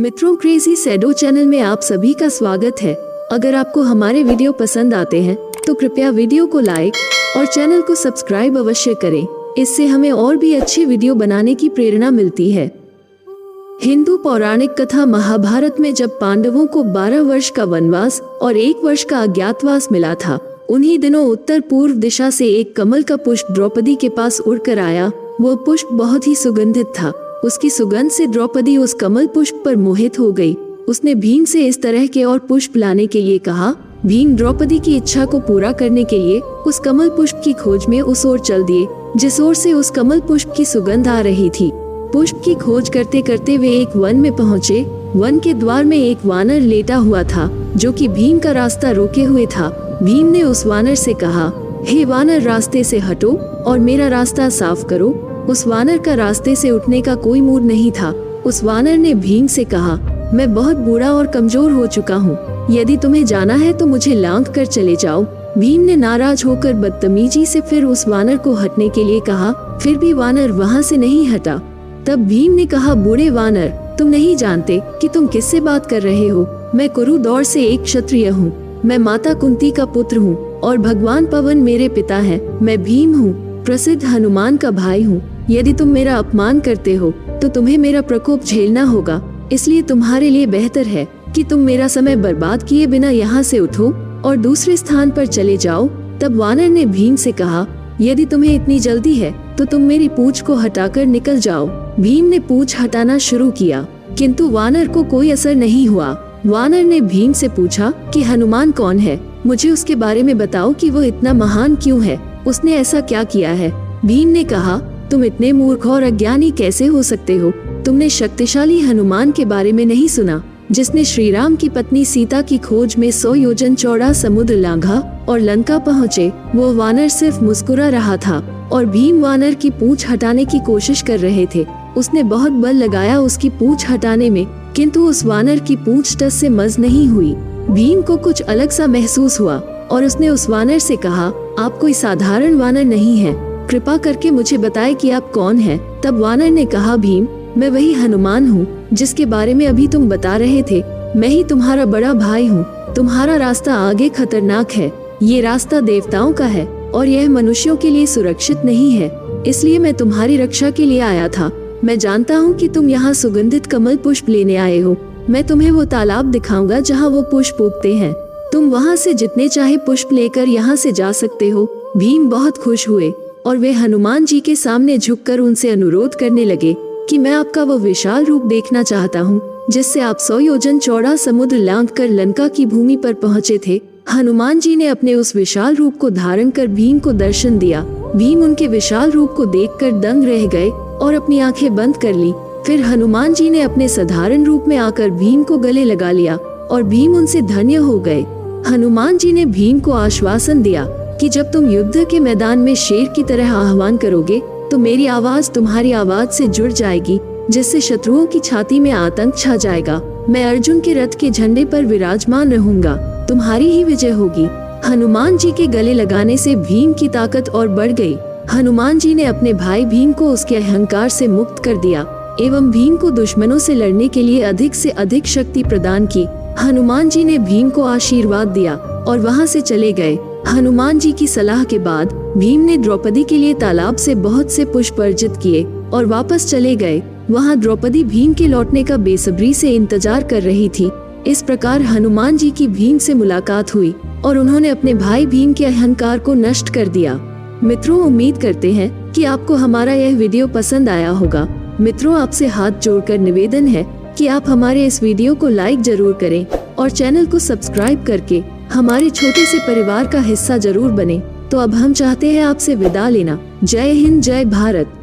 मित्रों, crazy shadow channel में आप सभी का स्वागत है। अगर आपको हमारे वीडियो पसंद आते हैं तो कृपया वीडियो को लाइक और चैनल को सब्सक्राइब अवश्य करें। इससे हमें और भी अच्छी वीडियो बनाने की प्रेरणा मिलती है। हिंदू पौराणिक कथा महाभारत में जब पांडवों को 12 वर्ष का वनवास और 1 वर्ष का अज्ञातवास मिला था, उन्हीं दिनों उत्तर पूर्व दिशा से एक कमल का पुष्प द्रौपदी के पास उड़कर आया। वो पुष्प बहुत ही सुगंधित था। उसकी सुगंध से द्रौपदी उस कमल पुष्प पर मोहित हो गई। उसने भीम से इस तरह के और पुष्प लाने के लिए कहा। भीम द्रौपदी की इच्छा को पूरा करने के लिए उस कमल पुष्प की खोज में उस ओर चल दिए जिस ओर से उस कमल पुष्प की सुगंध आ रही थी। पुष्प की खोज करते करते वे एक वन में पहुँचे। वन के द्वार में एक वानर लेटा हुआ था जो कि भीम का रास्ता रोके हुए था। भीम ने उस वानर से कहा, हे वानर, रास्ते से हटो और मेरा रास्ता साफ करो। उस वानर का रास्ते से उठने का कोई मूड नहीं था। उस वानर ने भीम से कहा, मैं बहुत बूढ़ा और कमजोर हो चुका हूँ। यदि तुम्हें जाना है तो मुझे लांघ कर चले जाओ। भीम ने नाराज होकर बदतमीजी से फिर उस वानर को हटने के लिए कहा, फिर भी वानर वहाँ से नहीं हटा। तब भीम ने कहा, बूढ़े वानर, तुम नहीं जानते कि तुम किससे बात कर रहे हो। मैं कुरु दौर से एक क्षत्रिय हूँ। मैं माता कुंती का पुत्र हूँ और भगवान पवन मेरे पिता हैं। मैं भीम हूँ, प्रसिद्ध हनुमान का भाई हूँ। यदि तुम मेरा अपमान करते हो तो तुम्हें मेरा प्रकोप झेलना होगा। इसलिए तुम्हारे लिए बेहतर है कि तुम मेरा समय बर्बाद किए बिना यहाँ से उठो और दूसरे स्थान पर चले जाओ। तब वानर ने भीम से कहा, यदि तुम्हें इतनी जल्दी है तो तुम मेरी पूंछ को हटाकर निकल जाओ। भीम ने पूंछ हटाना शुरू किया किंतु वानर को कोई असर नहीं हुआ। वानर ने भीम से पूछा कि हनुमान कौन है, मुझे उसके बारे में बताओ कि वो इतना महान क्यों है, उसने ऐसा क्या किया है। भीम ने कहा, तुम इतने मूर्ख और अज्ञानी कैसे हो सकते हो। तुमने शक्तिशाली हनुमान के बारे में नहीं सुना जिसने श्री राम की पत्नी सीता की खोज में 100 योजन चौड़ा समुद्र लांघा और लंका पहुँचे। वो वानर सिर्फ मुस्कुरा रहा था और भीम वानर की पूंछ हटाने की कोशिश कर रहे थे। उसने बहुत बल लगाया उसकी पूंछ हटाने में, किंतु उस वानर की पूंछ टस से मज नहीं हुई। भीम को कुछ अलग सा महसूस हुआ और उसने उस वानर से कहा, आप कोई साधारण वानर नहीं है, कृपा करके मुझे बताएं कि आप कौन हैं। तब वानर ने कहा, भीम, मैं वही हनुमान हूँ जिसके बारे में अभी तुम बता रहे थे। मैं ही तुम्हारा बड़ा भाई हूँ। तुम्हारा रास्ता आगे खतरनाक है। ये रास्ता देवताओं का है और यह मनुष्यों के लिए सुरक्षित नहीं है। इसलिए मैं तुम्हारी रक्षा के लिए आया था। मैं जानता हूँ कि तुम यहाँ सुगंधित कमल पुष्प लेने आए हो। मैं तुम्हें वो तालाब दिखाऊंगा जहाँ वो पुष्प उगते हैं। तुम वहाँ से जितने चाहे पुष्प लेकर यहाँ से जा सकते हो। भीम बहुत खुश हुए और वे हनुमान जी के सामने झुककर उनसे अनुरोध करने लगे कि मैं आपका वो विशाल रूप देखना चाहता हूँ जिससे आप 100 योजन चौड़ा समुद्र लांघकर लंका की भूमि पर पहुँचे थे। हनुमान जी ने अपने उस विशाल रूप को धारण कर भीम को दर्शन दिया। भीम उनके विशाल रूप को देखकर दंग रह गए और अपनी आंखें बंद कर ली। फिर हनुमान जी ने अपने साधारण रूप में आकर भीम को गले लगा लिया और भीम उनसे धन्य हो गए। हनुमान जी ने भीम को आश्वासन दिया कि जब तुम युद्ध के मैदान में शेर की तरह आह्वान करोगे तो मेरी आवाज तुम्हारी आवाज से जुड़ जाएगी जिससे शत्रुओं की छाती में आतंक छा जाएगा। मैं अर्जुन के रथ के झंडे पर विराजमान रहूंगा। तुम्हारी ही विजय होगी। हनुमान जी के गले लगाने से भीम की ताकत और बढ़ गई। हनुमान जी ने अपने भाई भीम को उसके अहंकार से मुक्त कर दिया एवं भीम को दुश्मनों से लड़ने के लिए अधिक से अधिक शक्ति प्रदान की। हनुमान जी ने भीम को आशीर्वाद दिया और वहां से चले गए। हनुमान जी की सलाह के बाद भीम ने द्रौपदी के लिए तालाब से बहुत से पुष्प अर्जित किए और वापस चले गए। वहां द्रौपदी भीम के लौटने का बेसब्री से इंतजार कर रही थी। इस प्रकार हनुमान जी की भीम से मुलाकात हुई और उन्होंने अपने भाई भीम के अहंकार को नष्ट कर दिया। मित्रों, उम्मीद करते हैं कि आपको हमारा यह वीडियो पसंद आया होगा। मित्रों, आपसे हाथ जोड़कर निवेदन है कि आप हमारे इस वीडियो को लाइक जरूर करें और चैनल को सब्सक्राइब करके हमारे छोटे से परिवार का हिस्सा जरूर बने। तो अब हम चाहते हैं आपसे विदा लेना। जय हिंद, जय भारत।